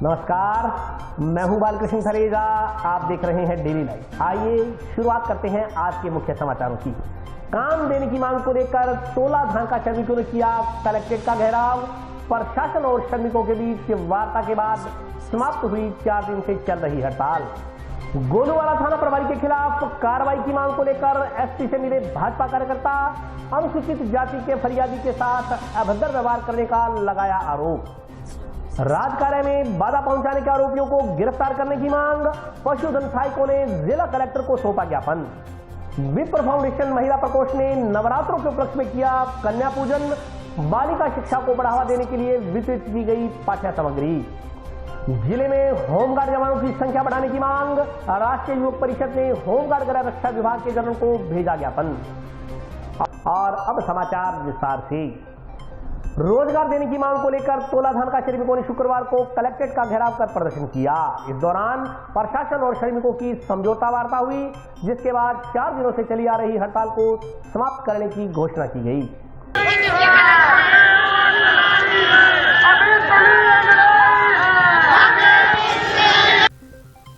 नमस्कार, मैं हूं बालकृष्ण थरेजा। आप देख रहे हैं डेली लाइव। आइए शुरुआत करते हैं आज के मुख्य समाचारों की। काम देने की मांग को लेकर तोला धागा श्रमिकों ने किया कलेक्ट्रेट का घेराव। प्रशासन और श्रमिकों के बीच वार्ता के बाद समाप्त हुई 4 दिन से चल रही हड़ताल। गोलूवाला थाना प्रभारी के खिलाफ कार्रवाई की मांग को लेकर एसपी से मिले भाजपा कार्यकर्ता। अनुसूचित जाति के फरियादी के साथ अभद्र व्यवहार करने का लगाया आरोप। राज कार्य में बाधा पहुंचाने के आरोपियों को गिरफ्तार करने की मांग। पशुधन सहायकों ने जिला कलेक्टर को सौंपा ज्ञापन। विप्र फाउंडेशन महिला प्रकोष्ठ ने नवरात्रों के उपलक्ष्य में किया कन्या पूजन। बालिका शिक्षा को बढ़ावा देने के लिए वितरित की गई पाठ्य सामग्री। जिले में होमगार्ड जवानों की संख्या बढ़ाने की मांग। राष्ट्रीय युवक परिषद ने होमगार्ड गृह रक्षा विभाग के जनरल को भेजा ज्ञापन। और अब समाचार विस्तार से। रोजगार देने की मांग को लेकर तोला धागा श्रमिकों ने शुक्रवार को कलेक्ट्रेट का घेराव कर प्रदर्शन किया। इस दौरान प्रशासन और श्रमिकों की समझौता वार्ता हुई, जिसके बाद 4 दिनों से चली आ रही हड़ताल को समाप्त करने की घोषणा की गई।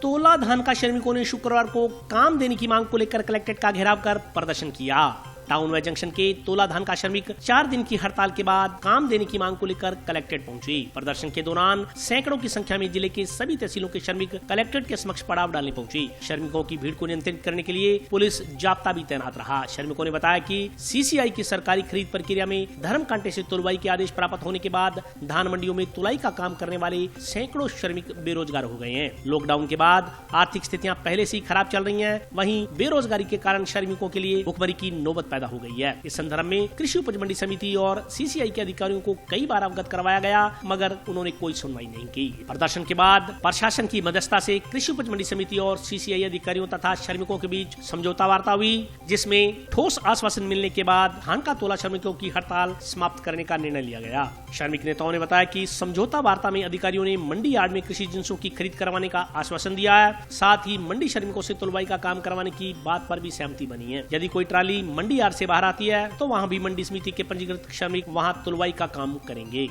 तोला धागा श्रमिकों ने शुक्रवार को काम देने की मांग को लेकर कलेक्ट्रेट का घेराव कर प्रदर्शन किया। टाउन वे जंक्शन के तोला धागा श्रमिक 4 दिन की हड़ताल के बाद काम देने की मांग को लेकर कलेक्ट्रेट पहुंचे। प्रदर्शन के दौरान सैकड़ों की संख्या में जिले के सभी तहसीलों के श्रमिक कलेक्ट्रेट के समक्ष पड़ाव डालने पहुंचे। श्रमिकों की भीड़ को नियंत्रित करने के लिए पुलिस जाब्ता भी तैनात रहा। श्रमिकों ने बताया कि सीसीआई की सरकारी खरीद प्रक्रिया में धर्म कांटे से तुलवाई के आदेश प्राप्त होने के बाद धान मंडियों में तुलाई का काम करने वाले सैकड़ों श्रमिक बेरोजगार हो गए हैं। लॉकडाउन के बाद आर्थिक स्थितियां पहले से ही खराब चल रही है, वहीं बेरोजगारी के कारण श्रमिकों के लिए भुखमरी की नौबत पैदा हो गई है। इस संदर्भ में कृषि उपज मंडी समिति और सीसीआई के अधिकारियों को कई बार अवगत करवाया गया, मगर उन्होंने कोई सुनवाई नहीं की। प्रदर्शन के बाद प्रशासन की मध्यस्थता से कृषि उपज मंडी समिति और सीसीआई अधिकारियों तथा श्रमिकों के बीच समझौता वार्ता हुई, जिसमें ठोस आश्वासन मिलने के बाद धान का तोला श्रमिकों की हड़ताल समाप्त करने का निर्णय लिया गया। श्रमिक नेताओं ने बताया कि समझौता वार्ता में अधिकारियों ने मंडी यार्ड में कृषि जिंसों की खरीद करवाने का आश्वासन दिया है। साथ ही मंडी श्रमिकों से तुलवाई का काम करवाने की बात पर भी सहमति बनी है। यदि कोई ट्राली मंडी यार्ड से बाहर आती है तो वहाँ भी मंडी समिति के पंजीकृत श्रमिक वहाँ तुलवाई का काम करेंगे।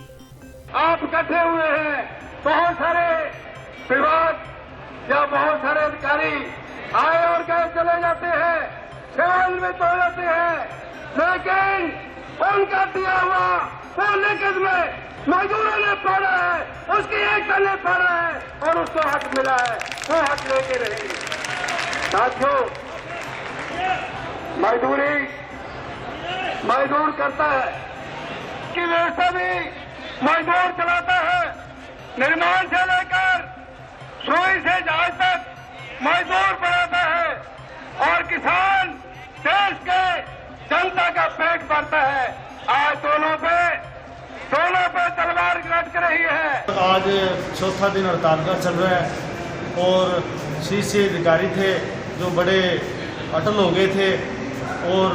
आप इकट्ठे हुए हैं, बहुत सारे विभाग या बहुत सारे अधिकारी आए और गए चले जाते हैं, सेवान्वित हो जाते हैं, लेकिन उनका दिया हुआ वो लिखित में मजदूरों ने पढ़ा है, उसकी एकता ने पढ़ा है और उसको हक मिला है, वो हक लेके रहेंगे। साथियों, मजदूर करता है कि व्यवस्था भी मजदूर चलाता है। निर्माण से लेकर सुई से जहाज तक मजदूर बनाता है और किसान देश के जनता का पेट भरता है। आज दोनों पे तलवार लटक रही है। आज चौथा दिन हड़ताल का चल रहा है और सीसीआई अधिकारी थे जो बड़े अटल हो गए थे, और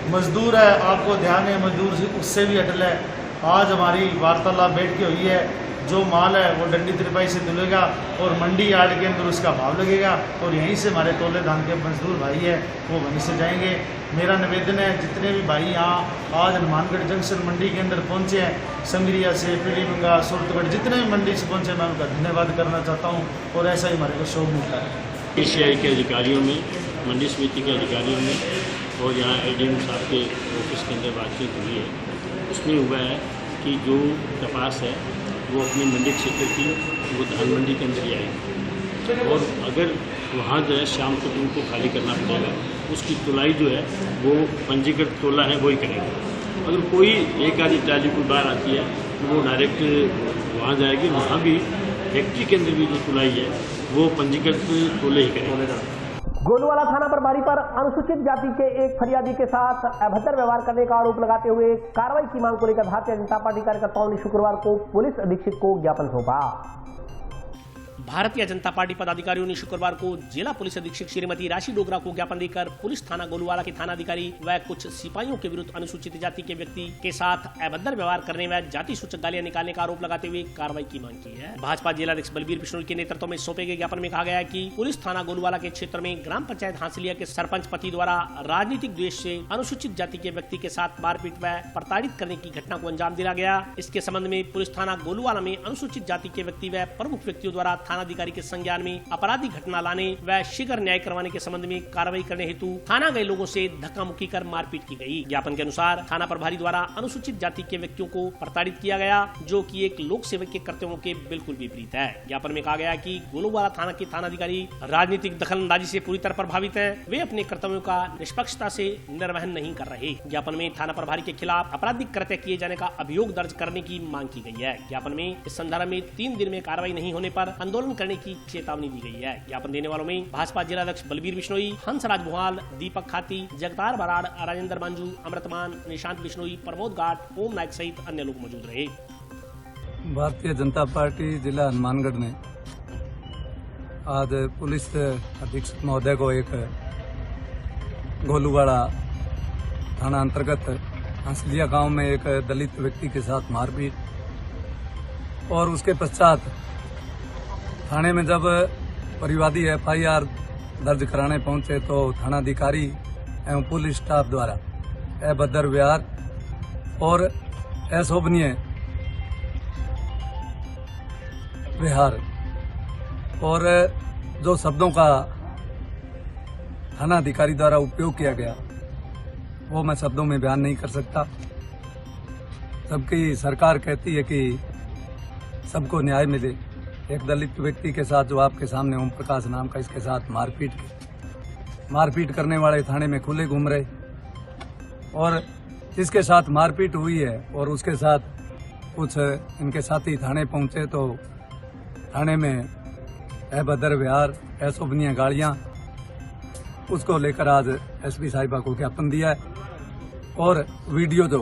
मजदूर है, आपको ध्यान है, मजदूर उससे भी अटल है। आज हमारी वार्तालाप बैठ के हुई है, जो माल है वो डंडी तिरपाई से तुलेगा और मंडी यार्ड के अंदर उसका भाव लगेगा, और यहीं से हमारे तोले धान के मजदूर भाई है वो वहीं से जाएंगे। मेरा निवेदन है, जितने भी भाई यहाँ आज हनुमानगढ़ जंक्शन मंडी के अंदर पहुँचे हैं, संगरिया से, पीलीभंगा, सूरतगढ़, जितने भी मंडी से पहुँचे, मैं उनका धन्यवाद करना चाहता हूँ, और ऐसा ही हमारे को शौक मिलता है। सीसीआई के अधिकारियों में, मंडी समिति के अधिकारियों में और यहाँ एडीएम साहब के ऑफिस के अंदर बातचीत हुई है। उसमें हुआ है कि जो कपास है वो अपनी मंडी क्षेत्र की वो धान मंडी के अंदर ही आएगी, और अगर वहाँ जो है शाम तक उनको खाली करना पड़ेगा, उसकी तुलाई जो है वो पंजीकृत तोला है वही करेंगे। अगर कोई एक आधी ट्राली कोई बाहर आती है तो वो डायरेक्ट वहाँ जाएगी, वहाँ भी फैक्ट्री के अंदर भी जो तुलाई है वो पंजीकृत तोले ही करेंगे। गोलूवाला थाना प्रभारी पर अनुसूचित जाति के एक फरियादी के साथ अभद्र व्यवहार करने का आरोप लगाते हुए कार्रवाई की मांग को लेकर भारतीय जनता पार्टी कार्यकर्ताओं ने शुक्रवार को पुलिस अधीक्षक को ज्ञापन सौंपा। भारतीय जनता पार्टी पदाधिकारियों ने शुक्रवार को जिला पुलिस अधीक्षक श्रीमती राशि डोगरा को ज्ञापन देकर पुलिस थाना गोलूवाला के थानाधिकारी व कुछ सिपाहियों के विरुद्ध अनुसूचित जाति के व्यक्ति के साथ अभद्र व्यवहार करने व जाति सूचक गालियां निकालने का आरोप लगाते हुए कार्रवाई की मांग की है। भाजपा जिलाध्यक्ष बलबीर बिश्नोई के नेतृत्व में सौंपे गए ज्ञापन में कहा गया है कि पुलिस थाना गोलूवाला के क्षेत्र में ग्राम पंचायत हांसलिया के सरपंच पति द्वारा राजनीतिक द्वेष से अनुसूचित जाति के व्यक्ति के साथ मारपीट व प्रताड़ित करने की घटना को अंजाम दिया गया। इसके संबंध में पुलिस थाना गोलूवाला में अनुसूचित जाति के व्यक्ति व प्रमुख व्यक्तियों द्वारा थानाधिकारी के संज्ञान में अपराधी घटना लाने व शीघ्र न्याय करवाने के संबंध में कार्रवाई करने हेतु थाना गए लोगों से धक्का मुक्की कर मारपीट की गई। ज्ञापन के अनुसार थाना प्रभारी द्वारा अनुसूचित जाति के व्यक्तियों को प्रताड़ित किया गया, जो कि एक लोक सेवक के कर्तव्यों के बिल्कुल विपरीत है। ज्ञापन में कहा गया कि गोलूवाला थाना के थानाधिकारी राजनीतिक दखलंदाजी से पूरी तरह प्रभावित है, वे अपने कर्तव्यों का निष्पक्षता से निर्वहन नहीं कर रहे। ज्ञापन में थाना प्रभारी के खिलाफ आपराधिक कृत्य किए जाने का अभियोग दर्ज करने की मांग की गई है। ज्ञापन में इस संदर्भ में 3 दिन में कार्रवाई नहीं होने पर आंदोलन करने की चेतावनी दी गई है। ज्ञापन देने वालों में भाजपा जिलाध्यक्ष बलबीर बिश्नोई, हंसराज भुआल, दीपक खाती, जगतार बराड़, राजेंद्र मांझू, अमृतमान, निशांत बिश्नोई, प्रमोद घाट, ओम नायक सहित अन्य लोग मौजूद रहे। भारतीय जनता पार्टी जिला हनुमानगढ़ ने आज पुलिस अधीक्षक महोदय को एक गोलूवाला थाना अंतर्गत हंसलिया गांव में एक दलित व्यक्ति के साथ मारपीट और उसके पश्चात थाने में जब परिवादी FIR दर्ज कराने पहुंचे तो थानाधिकारी एवं पुलिस स्टाफ द्वारा अभद्र व्यवहार और अशोभनीय व्यवहार और जो शब्दों का थानाधिकारी द्वारा उपयोग किया गया वो मैं शब्दों में बयान नहीं कर सकता। जबकि सरकार कहती है कि सबको न्याय मिले, एक दलित व्यक्ति के साथ जो आपके सामने ओम प्रकाश नाम का इसके साथ मारपीट करने वाले थाने में खुले घूम रहे और जिसके साथ मारपीट हुई है और उसके साथ कुछ इनके साथी थाने पहुंचे तो थाने में अभद्र व्यवहार, अशोभनीय गालियां, उसको लेकर आज SP साहिबा को ज्ञापन दिया है और वीडियो जो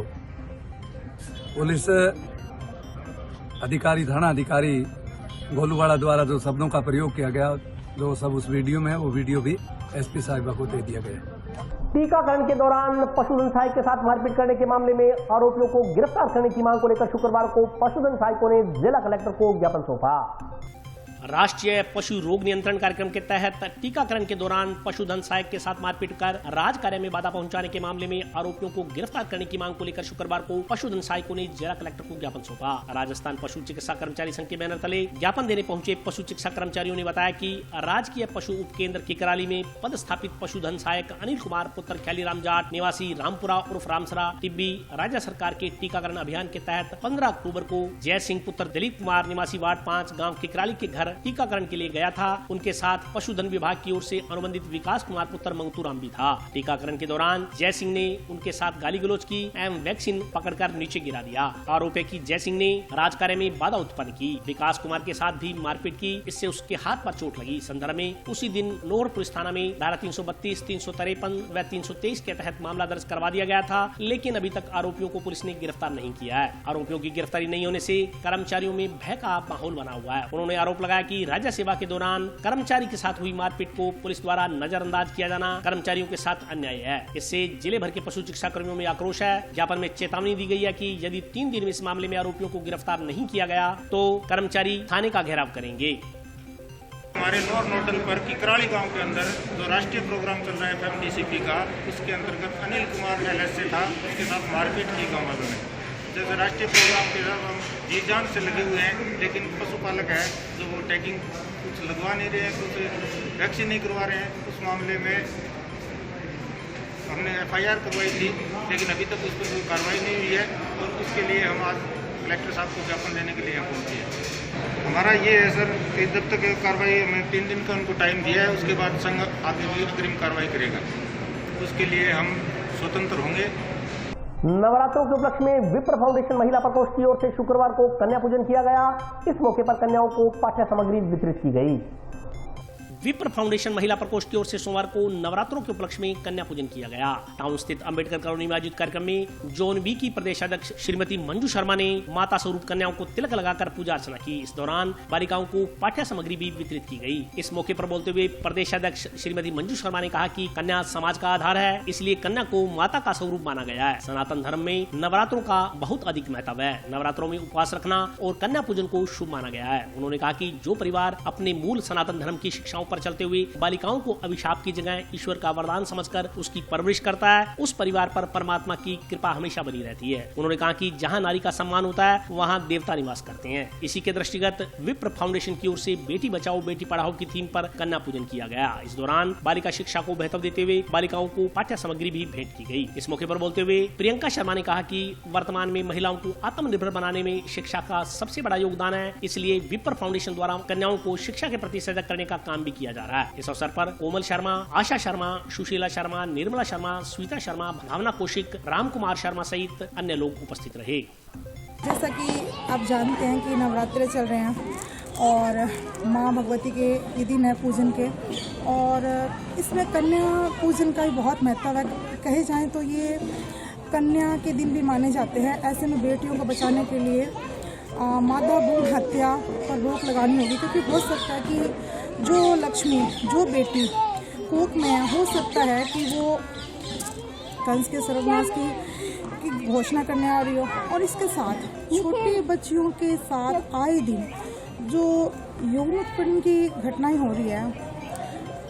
पुलिस अधिकारी थाना अधिकारी गोलूवाला द्वारा जो शब्दों का प्रयोग किया गया जो सब उस वीडियो में है वो वीडियो भी SP साहिबा को दे दिया गया। टीकाकरण के दौरान पशुधन सहायक के साथ मारपीट करने के मामले में आरोपियों को गिरफ्तार करने की मांग को लेकर शुक्रवार को पशुधन सहायकों ने जिला कलेक्टर को ज्ञापन सौंपा। राष्ट्रीय पशु रोग नियंत्रण कार्यक्रम के तहत टीकाकरण के दौरान पशुधन सहायक के साथ मारपीट कर राज कार्य में बाधा पहुंचाने के मामले में आरोपियों को गिरफ्तार करने की मांग को लेकर शुक्रवार को पशुधन सहायकों ने जिला कलेक्टर को ज्ञापन सौंपा। राजस्थान पशु चिकित्सा कर्मचारी संघ के बैनर तले ज्ञापन देने पहुंचे पशु चिकित्सा कर्मचारियों ने बताया कि राजकीय पशु उप केंद्र किकराली में पदस्थापित पशुधन सहायक अनिल कुमार पुत्र ख्यालीराम जाट निवासी रामपुरा उर्फ रामसरा टिब्बी राज्य सरकार के टीकाकरण अभियान के तहत 15 अक्टूबर को जय सिंह पुत्र दिलीप कुमार निवासी वार्ड 5 गाँव किकराली के घर टीकाकरण के लिए गया था। उनके साथ पशुधन विभाग की ओर से अनुबंधित विकास कुमार पुत्र मंगतूराम भी था। टीकाकरण के दौरान जय सिंह ने उनके साथ गाली गलौज की एवं वैक्सीन पकड़कर नीचे गिरा दिया। आरोप है कि जय सिंह ने राजकार्य में बाधा उत्पन्न की, विकास कुमार के साथ भी मारपीट की, इससे उसके हाथ पर चोट लगी। संदर्भ में उसी दिन नोहर पुलिस थाना में धारा 332, 353 व 323 के तहत मामला दर्ज करवा दिया गया था, लेकिन अभी तक आरोपियों को पुलिस ने गिरफ्तार नहीं किया है। आरोपियों की गिरफ्तारी नहीं होने से कर्मचारियों में भय का माहौल बना हुआ है। उन्होंने आरोप लगाया कि राज्य सेवा के दौरान कर्मचारी के साथ हुई मारपीट को पुलिस द्वारा नजरअंदाज किया जाना कर्मचारियों के साथ अन्याय है। इससे जिले भर के पशु चिकित्सा कर्मियों में आक्रोश है। ज्ञापन में चेतावनी दी गई है कि यदि 3 दिन में इस मामले में आरोपियों को गिरफ्तार नहीं किया गया तो कर्मचारी थाने का घेराव करेंगे। हमारे नोर नोडल पर किकराली गांव के अंदर जो राष्ट्रीय प्रोग्राम चल रहा है FMDCP का, उसके अंतर्गत अनिल कुमार LSA था, उसके साथ मारपीट की गाँव वालों ने। जैसे राष्ट्रीय प्रोग्राम के साथ हम जी जान से लगे हुए हैं, लेकिन पशुपालक है जो वो टैगिंग कुछ लगवा नहीं रहे हैं, कुछ वैक्सीन नहीं करवा रहे हैं। उस मामले में हमने FIR करवाई थी, लेकिन अभी तक उस पर कोई कार्रवाई नहीं हुई है और उसके लिए हम आज कलेक्टर साहब को ज्ञापन देने के लिए यहाँ पहुँचे हैं। हमारा ये है सर कि जब तक कार्रवाई हमें 3 दिन का उनको टाइम दिया है, उसके बाद संघ आगे भी अग्रिम कार्रवाई करेगा। उसके लिए हम स्वतंत्र होंगे। नवरात्रों के उपलक्ष्य में विप्र फाउंडेशन महिला प्रकोष्ठ की ओर से शुक्रवार को कन्या पूजन किया गया। इस मौके पर कन्याओं को पाठ्य सामग्री वितरित की गई। विप्र फाउंडेशन महिला प्रकोष्ठ की ओर से सोमवार को नवरात्रों के उपलक्ष्य में कन्या पूजन किया गया। टाउन स्थित अंबेडकर कॉलोनी में आयोजित कार्यक्रम में जोन बी की प्रदेश अध्यक्ष श्रीमती मंजू शर्मा ने माता स्वरूप कन्याओं को तिलक लगाकर पूजा अर्चना की। इस दौरान बालिकाओं को पाठ्य सामग्री भी वितरित की गई। इस मौके पर बोलते हुए प्रदेश अध्यक्ष श्रीमती मंजू शर्मा ने कहा कि कन्या समाज का आधार है, इसलिए कन्या को माता का स्वरूप माना गया है। सनातन धर्म में नवरात्रों का बहुत अधिक महत्व है। नवरात्रों में उपवास रखना और कन्या पूजन को शुभ माना गया है। उन्होंने कहा कि जो परिवार अपने मूल सनातन धर्म की शिक्षाओं पर चलते हुए बालिकाओं को अभिशाप की जगह ईश्वर का वरदान समझकर उसकी परवरिश करता है, उस परिवार पर परमात्मा की कृपा हमेशा बनी रहती है। उन्होंने कहा कि जहां नारी का सम्मान होता है वहां देवता निवास करते हैं। इसी के दृष्टिगत विप्र फाउंडेशन की ओर से बेटी बचाओ बेटी पढ़ाओ की थीम पर कन्या पूजन किया गया। इस दौरान बालिका शिक्षा को महत्व देते हुए बालिकाओं को पाठ्य सामग्री भी भेंट की गई। इस मौके पर बोलते हुए प्रियंका शर्मा ने कहा कि वर्तमान में महिलाओं को आत्मनिर्भर बनाने में शिक्षा का सबसे बड़ा योगदान है, इसलिए विप्र फाउंडेशन द्वारा कन्याओं को शिक्षा के प्रति सजग करने का काम भी किया जा रहा है। इस अवसर पर कोमल शर्मा, आशा शर्मा, सुशीला शर्मा, निर्मला शर्मा, स्वीता शर्मा, भावना कौशिक, राम कुमार शर्मा सहित अन्य लोग उपस्थित रहे। जैसा कि आप जानते हैं कि नवरात्रे चल रहे हैं और माँ भगवती के ये दिन है पूजन के, और इसमें कन्या पूजन का भी बहुत महत्व है। कहे जाएं तो ये कन्या के दिन भी माने जाते हैं। ऐसे में बेटियों को बचाने के लिए मादा भ्रूण हत्या पर रोक लगानी होगी, क्योंकि हो सकता है कि जो लक्ष्मी, जो बेटी कोख में है, हो सकता है कि वो कंस के सर्वनाश की घोषणा करने आ रही हो। और इसके साथ छोटे बच्चियों के साथ आए दिन जो यौन उत्पीड़न की घटनाएं हो रही है,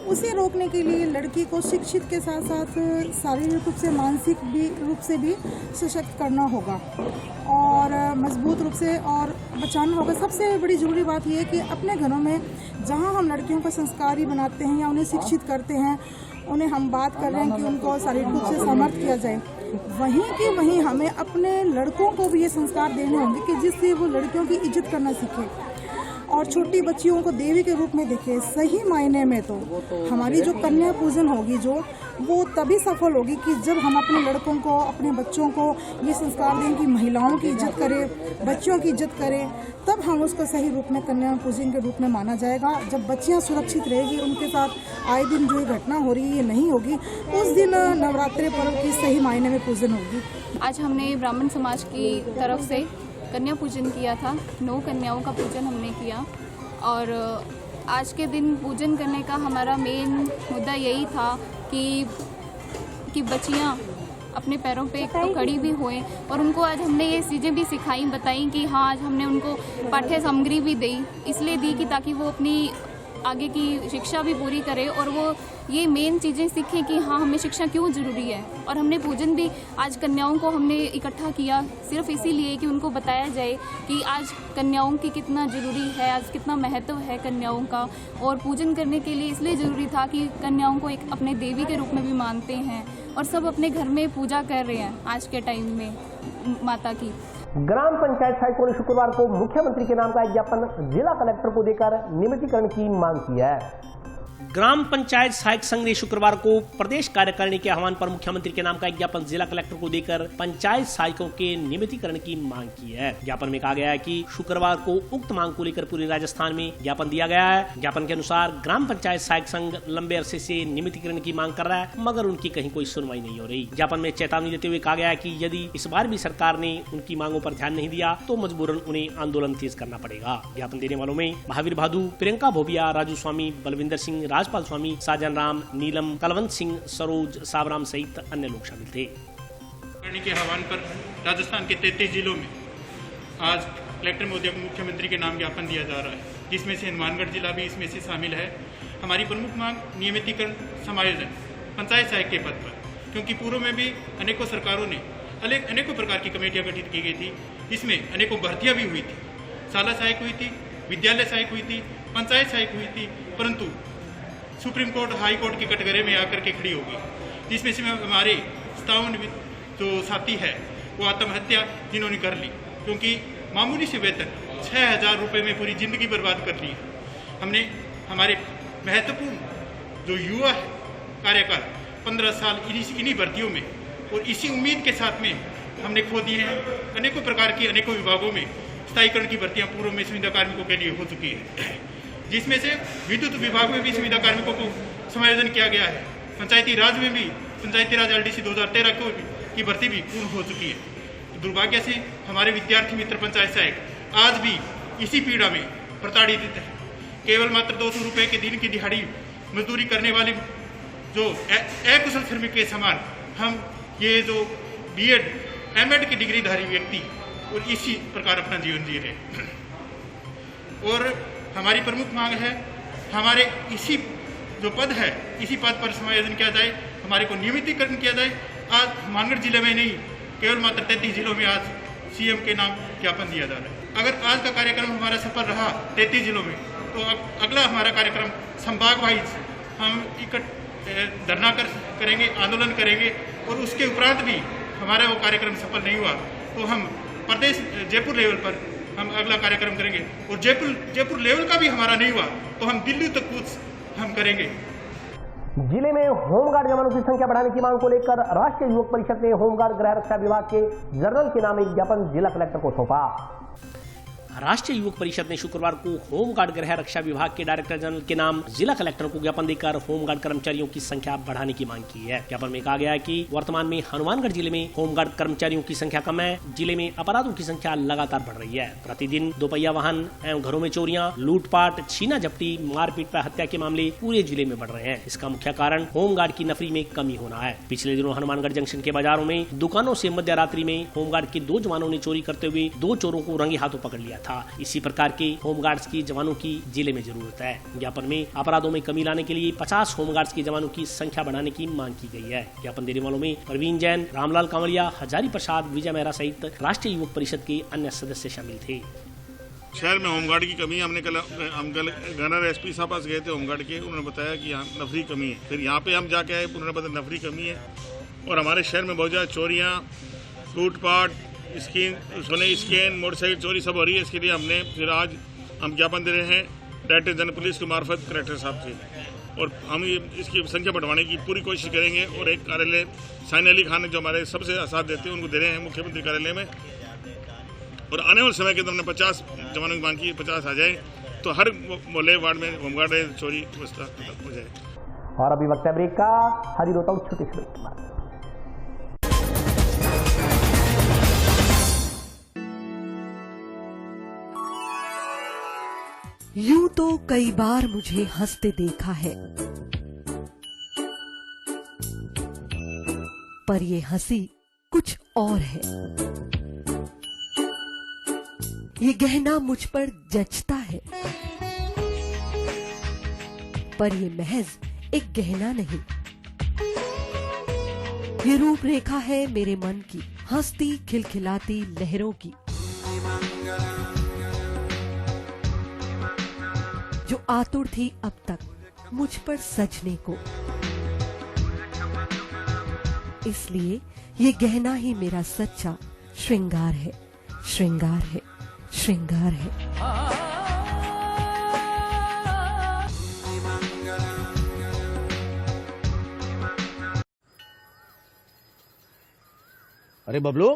उसे रोकने के लिए लड़की को शिक्षित के साथ साथ शारीरिक रूप से, मानसिक भी रूप से भी सशक्त करना होगा और मजबूत रूप से और बचाना होगा। सबसे बड़ी ज़रूरी बात यह है कि अपने घरों में जहां हम लड़कियों को संस्कारी बनाते हैं या उन्हें शिक्षित करते हैं, उन्हें हम बात कर रहे हैं कि उनको शारीरिक रूप से समर्थ किया जाए, वहीं के वहीं हमें अपने लड़कों को भी ये संस्कार देने होंगे कि जिससे वो लड़कियों की इज्जत करना सीखे और छोटी बच्चियों को देवी के रूप में देखे। सही मायने में तो हमारी जो कन्या पूजन होगी वो तभी सफल होगी कि जब हम अपने लड़कों को, अपने बच्चों को ये संस्कार दें कि महिलाओं की इज्जत करें, बच्चियों की इज्जत करें, तब हम उसको सही रूप में कन्या पूजन के रूप में माना जाएगा। जब बच्चियां सुरक्षित रहेगी, उनके साथ आए दिन जो घटना हो रही है ये नहीं होगी, उस दिन नवरात्रि पर्व की सही मायने में पूजन होगी। आज हमने ब्राह्मण समाज की तरफ से कन्या पूजन किया था। 9 कन्याओं का पूजन हमने किया और आज के दिन पूजन करने का हमारा मेन मुद्दा यही था कि बच्चियाँ अपने पैरों पे तो खड़ी भी हुए और उनको आज हमने ये चीज़ें भी सिखाई, बताई कि हाँ, आज हमने उनको पाठ्य सामग्री भी दी, इसलिए दी कि ताकि वो अपनी आगे की शिक्षा भी पूरी करे और वो ये मेन चीज़ें सीखें कि हाँ, हमें शिक्षा क्यों ज़रूरी है। और हमने पूजन भी आज कन्याओं को हमने इकट्ठा किया सिर्फ इसीलिए कि उनको बताया जाए कि आज कन्याओं की कितना ज़रूरी है, आज कितना महत्व है कन्याओं का। और पूजन करने के लिए इसलिए ज़रूरी था कि कन्याओं को एक अपने देवी के रूप में भी मानते हैं और सब अपने घर में पूजा कर रहे हैं आज के टाइम में माता की। ग्राम पंचायत सहायकों ने शुक्रवार को मुख्यमंत्री के नाम का ज्ञापन जिला कलेक्टर को देकर नियमितीकरण की मांग की है। ग्राम पंचायत सहायक संघ ने शुक्रवार को प्रदेश कार्यकारिणी के आह्वान पर मुख्यमंत्री के नाम का एक ज्ञापन जिला कलेक्टर को देकर पंचायत सहायकों के नियमितीकरण की मांग की है। ज्ञापन में कहा गया है कि शुक्रवार को उक्त मांग को लेकर पूरे राजस्थान में ज्ञापन दिया गया है। ज्ञापन के अनुसार ग्राम पंचायत सहायक संघ लंबे अरसे से नियमितीकरण की मांग कर रहा है, मगर उनकी कहीं कोई सुनवाई नहीं हो रही। ज्ञापन में चेतावनी देते हुए कहा गया है कि यदि इस बार भी सरकार ने उनकी मांगों पर ध्यान नहीं दिया तो मजबूरन उन्हें आंदोलन तेज करना पड़ेगा। ज्ञापन देने वालों में महावीर भादु, प्रियंका भोबिया, राजू स्वामी, बलविंदर सिंह, राजपाल स्वामी, साजन राम, नीलम, कलवंत सिंह, सरोज, सावराम सहित अन्य लोग शामिल थे। के आह्वान पर राजस्थान के 33 जिलों में आज कलेक्टर महोदय को मुख्यमंत्री के नाम ज्ञापन दिया जा रहा है, जिसमें से हनुमानगढ़ जिला भी इसमें से शामिल है। हमारी प्रमुख मांग नियमितीकरण समायोजन पंचायत सहायक के पद पर, क्योंकि पूर्व में भी अनेकों सरकारों ने अनेकों प्रकार की कमेटियां गठित की गई थी, इसमें अनेकों भर्तियां भी हुई थी। शाला सहायक हुई थी, विद्यालय सहायक हुई थी, पंचायत सहायक हुई थी, परंतु सुप्रीम कोर्ट, हाई कोर्ट के कटघरे में आकर के खड़ी होगी, जिसमें से हमारे 57 जो साथी है वो आत्महत्या जिन्होंने कर ली, क्योंकि मामूली से वेतन 6,000 रुपये में पूरी ज़िंदगी बर्बाद कर ली है। हमने हमारे महत्वपूर्ण जो युवा है कार्यकाल 15 साल इन्हीं भर्तियों में और इसी उम्मीद के साथ में हमने खो दिए हैं। अनेकों प्रकार की अनेकों विभागों में स्थायीकरण की भर्तियाँ पूर्व में संविदा कार्मिकों के लिए हो चुकी है, जिसमें से विद्युत विभाग में भी संविदा कार्मिकों को समायोजन किया गया है। पंचायती राज में भी पंचायती राज LDC 2013 की भर्ती भी पूर्ण हो चुकी है। दुर्भाग्य से हमारे विद्यार्थी मित्र पंचायत सहायक आज भी इसी पीड़ा में प्रताड़ित है। केवल मात्र 200 रुपये के दिन की दिहाड़ी मजदूरी करने वाले जो अकुशल श्रमिक के समान हम ये जो B.Ed M.Ed की डिग्रीधारी व्यक्ति और इसी प्रकार अपना जीवन जी रहे हैं। और हमारी प्रमुख मांग है हमारे इसी जो पद है इसी पद पर समायोजन किया जाए, हमारे को नियमितीकरण किया जाए। आज मानगढ़ जिले में नहीं केवल मात्र 33 जिलों में आज CM के नाम ज्ञापन दिया जा रहा है। अगर आज का कार्यक्रम हमारा सफल रहा 33 जिलों में तो अगला हमारा कार्यक्रम संभाग वाइज हम धरना करेंगे, आंदोलन करेंगे और उसके उपरांत भी हमारा वो कार्यक्रम सफल नहीं हुआ तो हम प्रदेश जयपुर लेवल पर हम अगला कार्यक्रम करेंगे और जयपुर लेवल का भी हमारा नहीं हुआ तो हम दिल्ली तक कूच हम करेंगे। जिले में होमगार्ड जवानों की संख्या बढ़ाने की मांग को लेकर राष्ट्रीय युवक परिषद ने होमगार्ड गृह रक्षा विभाग के जनरल के नाम एक ज्ञापन जिला कलेक्टर को सौंपा। राष्ट्रीय युवक परिषद ने शुक्रवार को होमगार्ड गृह रक्षा विभाग के डायरेक्टर जनरल के नाम जिला कलेक्टर को ज्ञापन देकर होमगार्ड कर्मचारियों की संख्या बढ़ाने की मांग की है। ज्ञापन में कहा गया है कि वर्तमान में हनुमानगढ़ जिले में होमगार्ड कर्मचारियों की संख्या कम है। जिले में अपराधों की संख्या लगातार बढ़ रही है। प्रतिदिन दोपहिया वाहन एवं घरों में चोरियां, लूटपाट, छीना झपटी, मारपीट व हत्या के मामले पूरे जिले में बढ़ रहे हैं। इसका मुख्य कारण होमगार्ड की नफरी में कमी होना है। पिछले दिनों हनुमानगढ़ जंक्शन के बाजारों में दुकानों से मध्य रात्रि में होमगार्ड के 2 जवानों ने चोरी करते हुए 2 चोरों को रंगे हाथों पकड़ लिया था। इसी प्रकार के होमगार्ड्स की जवानों की जिले में जरूरत है। ज्ञापन में अपराधों में कमी लाने के लिए 50 होमगार्ड्स के जवानों की संख्या बढ़ाने की मांग की गई है। ज्ञापन देने वालों में प्रवीण जैन, रामलाल कांवड़िया, हजारी प्रसाद, विजय मेहरा सहित राष्ट्रीय युवक परिषद के अन्य सदस्य शामिल थे। शहर में होमगार्ड की कमी है। हम कल गवर्नर SP साहब पास गए थे होमगार्ड के, उन्होंने बताया कि यहाँ नफरी कमी है। फिर यहाँ पे हम जाके आए, उन्होंने बताया नफरी कमी है और हमारे शहर में बहुत ज़्यादा चोरियाँ, लूटपाट, सोने स्कैन, मोटरसाइकिल चोरी सब हो रही है। इसके लिए हमने फिर आज हम ज्ञापन दे रहे हैं डायरेक्टर जनरल पुलिस के मार्फत कलेक्टर साहब से और हम इसकी संख्या बढ़वाने की पूरी कोशिश करेंगे। और एक कार्यालय साइन अली खान जो हमारे सबसे साथ देते हैं उनको दे रहे हैं मुख्यमंत्री कार्यालय में। और आने वाले समय के अंदर हमने 50 जवानों की मांग की, 50 आ जाए तो हर मोहल्ले वार्ड में होमगार्ड चोरी व्यवस्था खत्म हो जाए। और अभी वक्त है ब्रेक का, हाजिर होता हूँ छोटे से ब्रेक के बाद। यूं तो कई बार मुझे हंसते देखा है, पर ये हंसी कुछ और है। ये गहना मुझ पर जचता है, पर ये महज एक गहना नहीं। ये रूपरेखा है मेरे मन की, हंसती खिलखिलाती लहरों की, जो आतुर थी अब तक मुझ पर सजने को। इसलिए ये गहना ही मेरा सच्चा श्रृंगार है, श्रृंगार है, श्रृंगार है। अरे बबलू,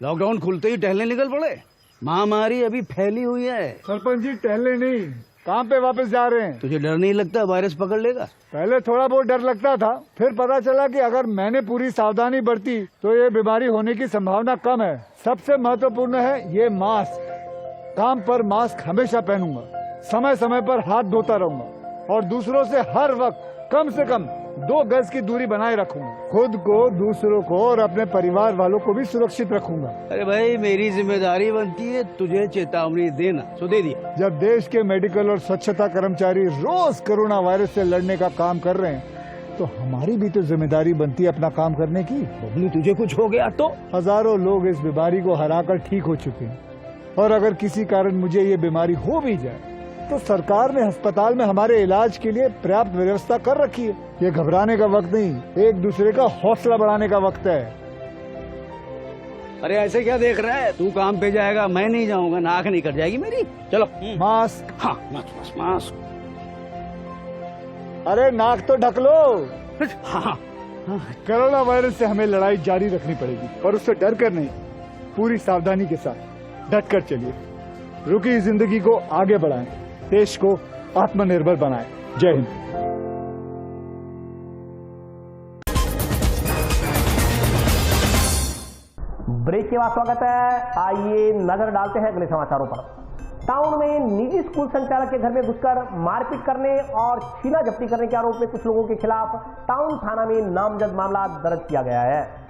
लॉकडाउन खुलते ही टहलने निकल पड़े। महामारी अभी फैली हुई है। सरपंच जी टहलने नहीं, काम पे वापस जा रहे हैं। तुझे डर नहीं लगता वायरस पकड़ लेगा? पहले थोड़ा बहुत डर लगता था, फिर पता चला कि अगर मैंने पूरी सावधानी बरती तो ये बीमारी होने की संभावना कम है। सबसे महत्वपूर्ण है ये मास्क। काम पर मास्क हमेशा पहनूंगा, समय समय पर हाथ धोता रहूंगा और दूसरों से हर वक्त कम से कम 2 गज की दूरी बनाए रखूंगा। खुद को, दूसरों को और अपने परिवार वालों को भी सुरक्षित रखूंगा। अरे भाई, मेरी जिम्मेदारी बनती है तुझे चेतावनी देना, तो दे दिया। जब देश के मेडिकल और स्वच्छता कर्मचारी रोज कोरोना वायरस से लड़ने का काम कर रहे हैं तो हमारी भी तो जिम्मेदारी बनती है अपना काम करने की। बबलू, तुझे कुछ हो गया तो? हजारों लोग इस बीमारी को हराकर ठीक हो चुके हैं और अगर किसी कारण मुझे ये बीमारी हो भी जाए तो सरकार ने अस्पताल में हमारे इलाज के लिए पर्याप्त व्यवस्था कर रखी है। ये घबराने का वक्त नहीं, एक दूसरे का हौसला बढ़ाने का वक्त है। अरे ऐसे क्या देख रहा है? तू काम पे जाएगा, मैं नहीं जाऊंगा, नाक नहीं कट जाएगी मेरी। चलो मास्क। हाँ, मास्क। अरे नाक तो ढक लो। हाँ। कोरोना वायरस से हमें लड़ाई जारी रखनी पड़ेगी और उससे डर कर नहीं, पूरी सावधानी के साथ डट कर चलिए। रुकी जिंदगी को आगे बढ़ाएं, देश को आत्मनिर्भर बनाएं। जय हिंद। ब्रेक के बाद स्वागत है। आइए नजर डालते हैं अगले समाचारों पर। टाउन में निजी स्कूल संचालक के घर में घुसकर मारपीट करने और छीना झपटी करने के आरोप में कुछ लोगों के खिलाफ टाउन थाना में नामजद मामला दर्ज किया गया है।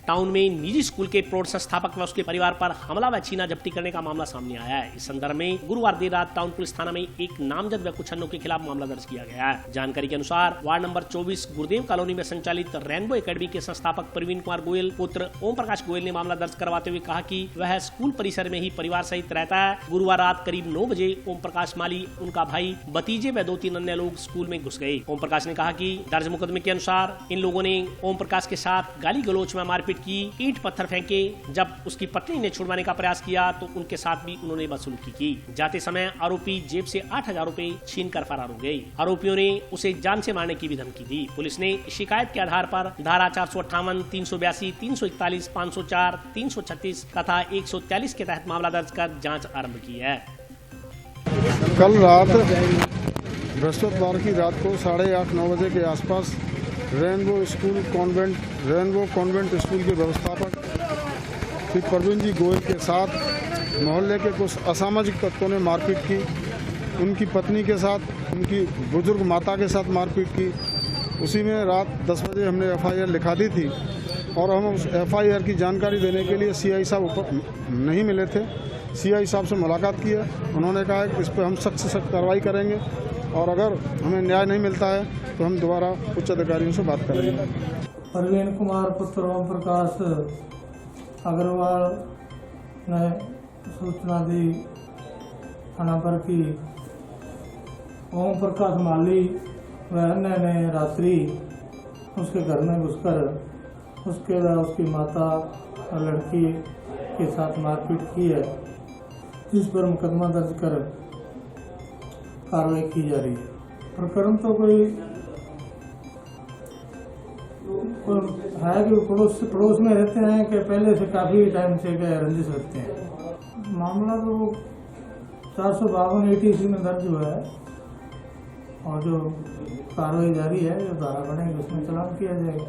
टाउन में निजी स्कूल के प्रौढ़ संस्थापक व उसके परिवार पर हमला व छीना झपटी करने का मामला सामने आया है। इस संदर्भ में गुरुवार देर रात टाउन पुलिस थाना में एक नामजद व कुछ अन्यों के खिलाफ मामला दर्ज किया गया है। जानकारी के अनुसार वार्ड नंबर 24 गुरुदेव कॉलोनी में संचालित रेनबो एकेडमी के संस्थापक प्रवीण कुमार गोयल पुत्र ओम प्रकाश गोयल ने मामला दर्ज करवाते हुए कहा कि वह स्कूल परिसर में ही परिवार सहित रहता है। गुरुवार रात करीब 9 बजे ओम प्रकाश माली, उनका भाई, भतीजे व 2-3 अन्य लोग स्कूल में घुस गए। ओम प्रकाश ने कहा कि दर्ज मुकदमे के अनुसार इन लोगों ने ओम प्रकाश के साथ गाली गलौच में मारपीट की, ईंट पत्थर फेंके। जब उसकी पत्नी ने छुड़वाने का प्रयास किया तो उनके साथ भी उन्होंने बदसलूकी की। जाते समय आरोपी जेब से 8,000 रुपए छीन कर फरार हो गए। आरोपियों ने उसे जान से मारने की भी धमकी दी। पुलिस ने शिकायत के आधार पर धारा 458, 382, 341, 504, 336 तथा 143 के तहत मामला दर्ज कर जाँच आरम्भ की है। कल रात बृहस्पतिवार की रात को 8:30-9 बजे के आसपास रेनबो कॉन्वेंट स्कूल के व्यवस्थापक श्री प्रवीण जी गोयल के साथ मोहल्ले के कुछ असामाजिक तत्वों ने मारपीट की। उनकी पत्नी के साथ, उनकी बुजुर्ग माता के साथ मारपीट की। उसी में रात 10 बजे हमने FIR लिखा दी थी और हम उस FIR की जानकारी देने के लिए CI साहब ऊपर नहीं मिले थे। CI साहब से मुलाकात की है। उन्होंने कहा है कि इस पर हम सख्त से सख्त कार्रवाई करेंगे और अगर हमें न्याय नहीं मिलता है तो हम दोबारा उच्च अधिकारियों से बात करेंगे। प्रवीण कुमार पुत्र ओम प्रकाश अग्रवाल ने सूचना दी थाना पर कि ओम प्रकाश माली व अन्य ने रात्रि उसके घर में घुसकर उसकी माता और लड़की के साथ मारपीट की है, जिस पर मुकदमा दर्ज कर कार्रवाई की जा रही है। प्रकरण तो कोई है कि पड़ोस में रहते हैं कि पहले से काफी टाइम से रंजिश रखते हैं। मामला तो 452 ATC में दर्ज हुआ है और जो कार्रवाई जारी है, जो धारा बनेगी उसमें चालान किया जाएगा।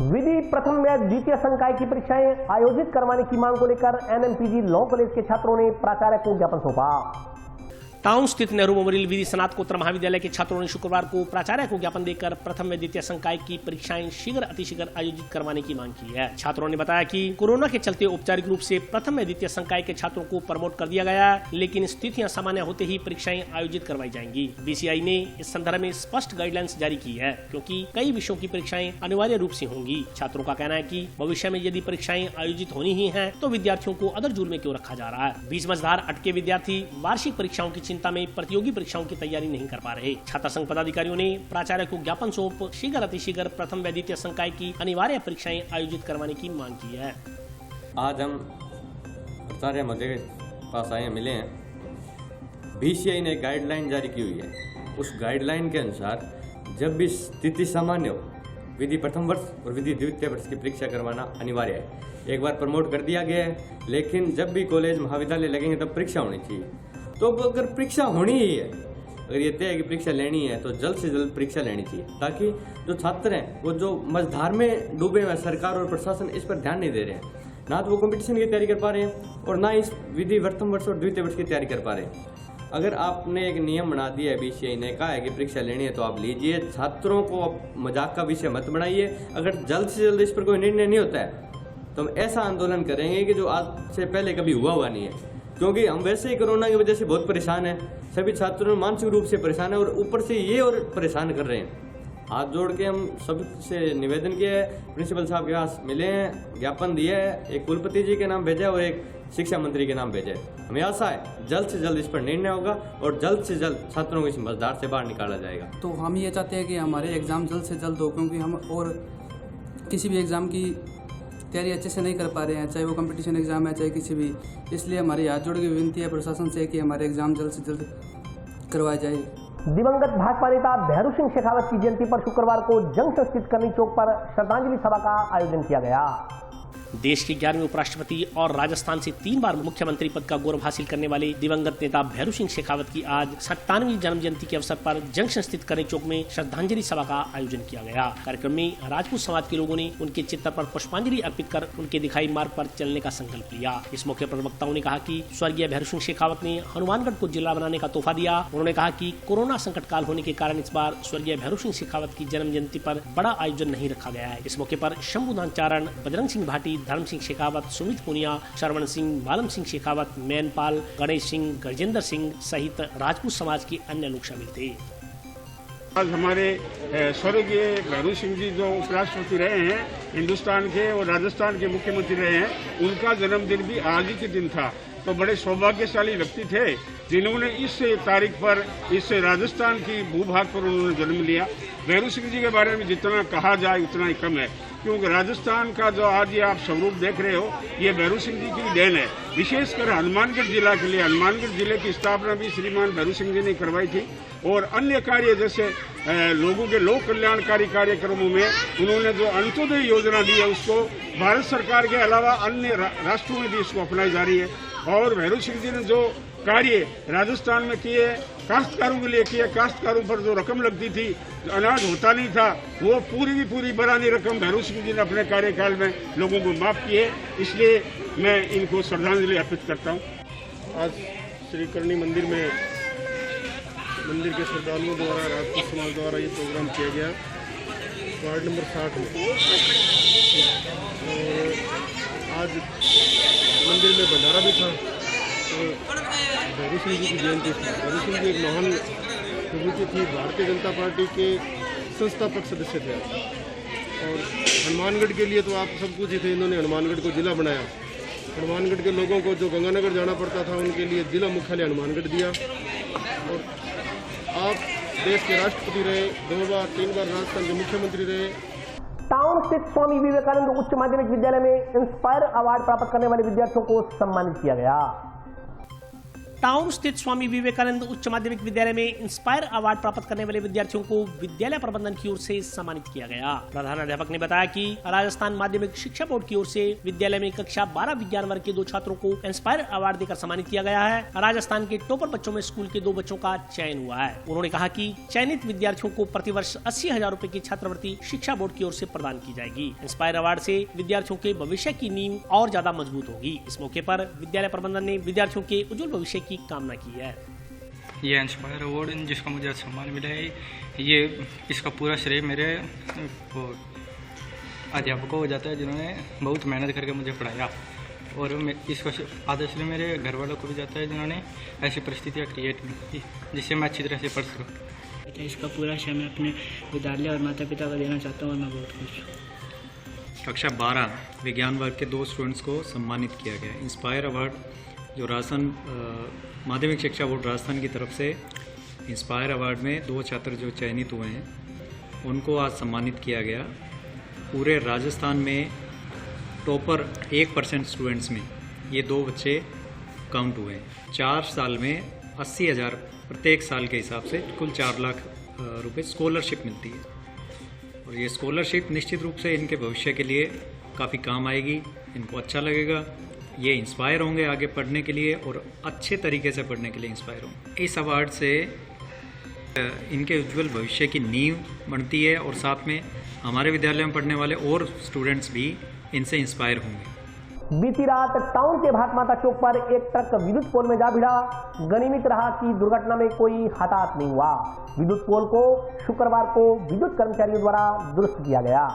विधि प्रथम व द्वितीय संकाय की परीक्षाएं आयोजित करवाने की मांग को लेकर NMPG लॉ कॉलेज के छात्रों ने प्राचार्य को ज्ञापन सौंपा। टाउन स्थित नेहरू मेमोरियल विधि स्नातकोत्तर महाविद्यालय के छात्रों ने शुक्रवार को प्राचार्य को ज्ञापन देकर प्रथम व द्वितीय संकाय की परीक्षाएं शीघ्र अतिशीघ्र आयोजित करवाने की मांग की है। छात्रों ने बताया कि कोरोना के चलते औपचारिक रूप से प्रथम व द्वितीय संकाय के छात्रों को प्रमोट कर दिया गया, लेकिन स्थितियां सामान्य होते ही परीक्षाएं आयोजित करवाई जाएंगी। BCI ने इस संदर्भ में स्पष्ट गाइडलाइंस जारी की है, क्योंकि कई विषयों की परीक्षाएं अनिवार्य रूप से होंगी। छात्रों का कहना है कि भविष्य में यदि परीक्षाएं आयोजित होनी ही है तो विद्यार्थियों को अदर जुल में क्यों रखा जा रहा है। बीच मझधार अटके विद्यार्थी वार्षिक परीक्षाओं की चिंता में प्रतियोगी परीक्षाओं की तैयारी नहीं कर पा रहे। छात्र संघ पदाधिकारियों ने प्राचार्य को ज्ञापन सौंप शीघ्र अतिशीघ्र प्रथम व द्वितीय संकाय की अनिवार्य परीक्षाएं आयोजित करवाने की मांग की है। आज हम प्राचार्य महोदय के पास आए मिले हैं। BCI ने गाइडलाइन जारी की हुई है। उस गाइडलाइन के अनुसार जब भी स्थिति सामान्य हो, विधि प्रथम वर्ष और विधि द्वितीय वर्ष की परीक्षा करवाना अनिवार्य है। एक बार प्रमोट कर दिया गया है, लेकिन जब भी कॉलेज महाविद्यालय लगेंगे तब परीक्षा होनी चाहिए। तो अगर परीक्षा होनी ही है, अगर ये तय है कि परीक्षा लेनी है, तो जल्द से जल्द परीक्षा लेनी चाहिए, ताकि जो छात्र हैं वो जो मझधार में डूबे हुए, सरकार और प्रशासन इस पर ध्यान नहीं दे रहे हैं। ना तो वो कंपटीशन की तैयारी कर पा रहे हैं और ना इस विधि प्रथम वर्ष और द्वितीय वर्ष की तैयारी कर पा रहे हैं। अगर आपने एक नियम बना दिया है, BCI ने कहा है कि परीक्षा लेनी है तो आप लीजिए। छात्रों को मजाक का विषय मत बनाइए। अगर जल्द से जल्द इस पर कोई निर्णय नहीं होता है तो हम ऐसा आंदोलन करेंगे कि जो आज से पहले कभी हुआ नहीं है, क्योंकि हम वैसे ही कोरोना की वजह से बहुत परेशान हैं। सभी छात्रों मानसिक रूप से परेशान है और ऊपर से ये और परेशान कर रहे हैं। हाथ जोड़ के हम सबसे निवेदन किया है, प्रिंसिपल साहब के पास मिले हैं, ज्ञापन दिया है, एक कुलपति जी के नाम भेजा और एक शिक्षा मंत्री के नाम भेजा है। हमें आशा है जल्द से जल्द इस पर निर्णय होगा और जल्द से जल्द छात्रों को इस मझधार से बाहर निकाला जाएगा। तो हम ये चाहते हैं कि हमारे एग्ज़ाम जल्द से जल्द हो, क्योंकि हम और किसी भी एग्ज़ाम की तैयारी अच्छे से नहीं कर पा रहे हैं, चाहे वो कंपटीशन एग्जाम है चाहे किसी भी। इसलिए हमारी हाथ जोड़ के विनती है प्रशासन से कि हमारे एग्जाम जल्द से जल्द करवाए जाए। दिवंगत भाजपा नेता भैरू सिंह शेखावत की जयंती पर शुक्रवार को जंक्शन स्थित करनी चौक पर श्रद्धांजलि सभा का आयोजन किया गया। देश के 11वें उपराष्ट्रपति और राजस्थान से 3 बार मुख्यमंत्री पद का गौरव हासिल करने वाले दिवंगत नेता भैरू सिंह शेखावत की आज 97वीं जन्म जयंती के अवसर पर जंक्शन स्थित करें चौक में श्रद्धांजलि सभा का आयोजन किया गया। कार्यक्रम में राजपूत समाज के लोगों ने उनके चित्र पर पुष्पांजलि अर्पित कर उनके दिखाई मार्ग पर चलने का संकल्प लिया। इस मौके पर वक्ताओं ने कहा कि स्वर्गीय भैरू सिंह शेखावत ने हनुमानगढ़ को जिला बनाने का तोहफा दिया। उन्होंने कहा कि कोरोना संकट काल होने के कारण इस बार स्वर्गीय भैरू सिंह शेखावत की जन्म जयंती पर बड़ा आयोजन नहीं रखा गया है। इस मौके पर शंभुदान चारण, बजरंग सिंह भाटी, धर्म सिंह शेखावत, सुमित पुनिया, शरवण सिंह, बालम सिंह शेखावत, मैनपाल, गणेश सिंह, गजेंद्र सिंह सहित राजपूत समाज के अन्य लोग शामिल थे। आज हमारे स्वर्गीय भैरू सिंह जी जो उपराष्ट्रपति रहे हैं हिंदुस्तान के और राजस्थान के मुख्यमंत्री रहे हैं, उनका जन्मदिन भी आज ही के दिन था। तो बड़े सौभाग्यशाली व्यक्ति थे जिन्होंने इस तारीख पर इस राजस्थान की भूभाग पर उन्होंने जन्म लिया। भैरू सिंह जी के बारे में जितना कहा जाए उतना ही कम है, क्योंकि राजस्थान का जो आज ये आप स्वरूप देख रहे हो ये भैरू सिंह जी की देन है। विशेषकर हनुमानगढ़ जिला के लिए, हनुमानगढ़ जिले की स्थापना भी श्रीमान भैरू सिंह जी ने करवाई थी और अन्य कार्य जैसे लोगों के लोक कल्याणकारी कार्यक्रमों में उन्होंने जो अंत्योदय योजना दी है उसको भारत सरकार के अलावा अन्य राष्ट्रों में भी इसको अपनाई जा रही है। और भैरू सिंह जी ने जो कार्य राजस्थान में किए, काश्तकारों के लिए किए, काश्तकारों पर जो रकम लगती थी, जो अनाज होता नहीं था, वो पूरी की पूरी बरानी रकम भैरू सिंह जी ने अपने कार्यकाल में लोगों को माफ की है। इसलिए मैं इनको श्रद्धांजलि अर्पित करता हूँ। आज श्री करणी मंदिर में मंदिर के श्रद्धालुओं द्वारा राजपूत समाज द्वारा ये प्रोग्राम किया गया वार्ड नंबर 60 में। और आज मंदिर में भंडारा भी था। तो भैरू सिंह जी की जयंती थी। भैरू सिंह जी एक महान विभूति थी, भारतीय जनता पार्टी के संस्थापक सदस्य थे। और हनुमानगढ़ के लिए तो आप सब कुछ ही थे, इन्होंने हनुमानगढ़ को जिला बनाया। हनुमानगढ़ के लोगों को जो गंगानगर जाना पड़ता था उनके लिए जिला मुख्यालय हनुमानगढ़ दिया। और आप देश के राष्ट्रपति रहे, 2 बार 3 बार राजस्थान के मुख्यमंत्री रहे। टाउन स्थित स्वामी विवेकानंद उच्च माध्यमिक विद्यालय में इंस्पायर अवार्ड प्राप्त करने वाले विद्यार्थियों को सम्मानित किया गया। टाउन स्थित स्वामी विवेकानंद उच्च माध्यमिक विद्यालय में इंस्पायर अवार्ड प्राप्त करने वाले विद्यार्थियों को विद्यालय प्रबंधन की ओर से सम्मानित किया गया। प्रधानाध्यापक ने बताया कि राजस्थान माध्यमिक शिक्षा बोर्ड की ओर से विद्यालय में कक्षा 12 विज्ञान वर्ग के 2 छात्रों को इंस्पायर अवार्ड देकर सम्मानित किया गया है। राजस्थान के टॉपर बच्चों में स्कूल के 2 बच्चों का चयन हुआ है। उन्होंने कहा कि चयनित विद्यार्थियों को प्रतिवर्ष 80,000 रुपए की छात्रवृत्ति शिक्षा बोर्ड की ओर से प्रदान की जाएगी। इंस्पायर अवार्ड से विद्यार्थियों के भविष्य की नींव और ज्यादा मजबूत होगी। इस मौके पर विद्यालय प्रबंधन ने विद्यार्थियों के उज्जवल भविष्य की कामना की है। ये इंस्पायर अवार्ड जिसका मुझे सम्मान मिला है, ये इसका पूरा श्रेय मेरे अध्यापकों को जाता है जिन्होंने बहुत मेहनत करके मुझे पढ़ाया। और इसका आदर श्रेय मेरे घर वालों को भी जाता है जिन्होंने ऐसी परिस्थितियाँ क्रिएट की जिससे मैं अच्छी तरह से पढ़ सकूँ। इसका पूरा श्रेय मैं अपने विद्यालय और माता पिता को देना चाहता हूँ और मैं बहुत खुश हूँ। कक्षा 12 विज्ञान वर्ग के 2 स्टूडेंट्स को सम्मानित किया गया। इंस्पायर अवार्ड जो राजस्थान माध्यमिक शिक्षा बोर्ड राजस्थान की तरफ से इंस्पायर अवार्ड में 2 छात्र जो चयनित हुए हैं उनको आज सम्मानित किया गया। पूरे राजस्थान में टॉपर 1% स्टूडेंट्स में ये 2 बच्चे काउंट हुए हैं। 4 साल में 80,000 प्रत्येक साल के हिसाब से कुल 4 लाख रुपए स्कॉलरशिप मिलती है। और ये स्कॉलरशिप निश्चित रूप से इनके भविष्य के लिए काफ़ी काम आएगी, इनको अच्छा लगेगा, ये इंस्पायर होंगे आगे पढ़ने के लिए और अच्छे तरीके से पढ़ने के लिए इंस्पायर होंगे। इस अवार्ड से इनके उज्जवल भविष्य की नींव बनती है और साथ में हमारे विद्यालय में पढ़ने वाले और स्टूडेंट्स भी इनसे इंस्पायर होंगे। बीती रात टाउन के भारत माता चौक पर एक ट्रक विद्युत पोल में जा भिड़ा। गनीमत रहा कि दुर्घटना में कोई हताहत नहीं हुआ। विद्युत पोल को शुक्रवार को विद्युत कर्मचारियों द्वारा दुरुस्त किया गया।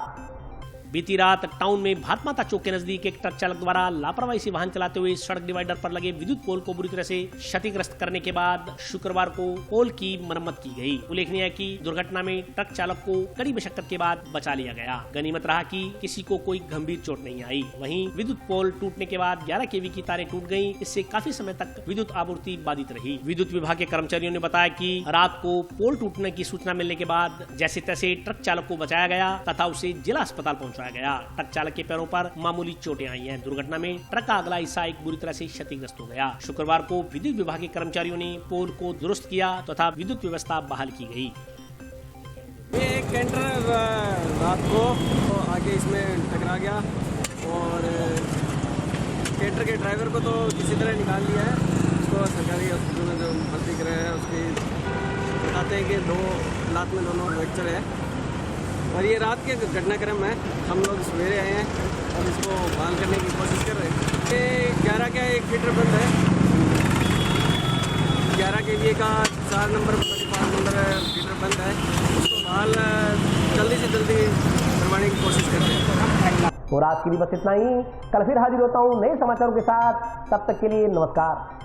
बीती रात टाउन में भारत माता चौक के नजदीक एक ट्रक चालक द्वारा लापरवाही से वाहन चलाते हुए सड़क डिवाइडर पर लगे विद्युत पोल को बुरी तरह से क्षतिग्रस्त करने के बाद शुक्रवार को पोल की मरम्मत की गई। उल्लेखनीय है कि दुर्घटना में ट्रक चालक को कड़ी मशक्कत के बाद बचा लिया गया। गनीमत रहा कि किसी को कोई गंभीर चोट नहीं आई। वहीं विद्युत पोल टूटने के बाद 11 kV की तारें टूट गयी। इससे काफी समय तक विद्युत आपूर्ति बाधित रही। विद्युत विभाग के कर्मचारियों ने बताया कि रात को पोल टूटने की सूचना मिलने के बाद जैसे तैसे ट्रक चालक को बचाया गया तथा उसे जिला अस्पताल पहुंचाया गया। ट्रक चालक के पैरों पर मामूली चोटें आई हैं। दुर्घटना में ट्रक का अगला हिस्सा एक बुरी तरह से क्षतिग्रस्त हो गया। शुक्रवार को विद्युत विभाग के कर्मचारियों ने पोल को दुरुस्त किया तथा विद्युत व्यवस्था बहाल की गई। एक कैंटर रात को आगे इसमें टकरा गया और ट्रैक्टर के ड्राइवर को तो किसी तरह निकाल लिया है, उसको सरकारी हॉस्पिटल में जो भर्ती कराया है उसकी बताते हैं कि 2 लात में दोनों फ्रैक्चर है। और ये रात के घटनाक्रम है, हम लोग सवेरे आए हैं और इसको बहाल करने की कोशिश कर रहे हैं। ये 11 का एक फीटर बंद है, 11 KVA का 4 नंबर 5 नंबर फीटर बंद है, उसको बहाल जल्दी से जल्दी करवाने की कोशिश कर रहे हैं। और आज के लिए बस इतना ही, कल फिर हाजिर होता हूँ नए समाचारों के साथ, तब तक के लिए नमस्कार।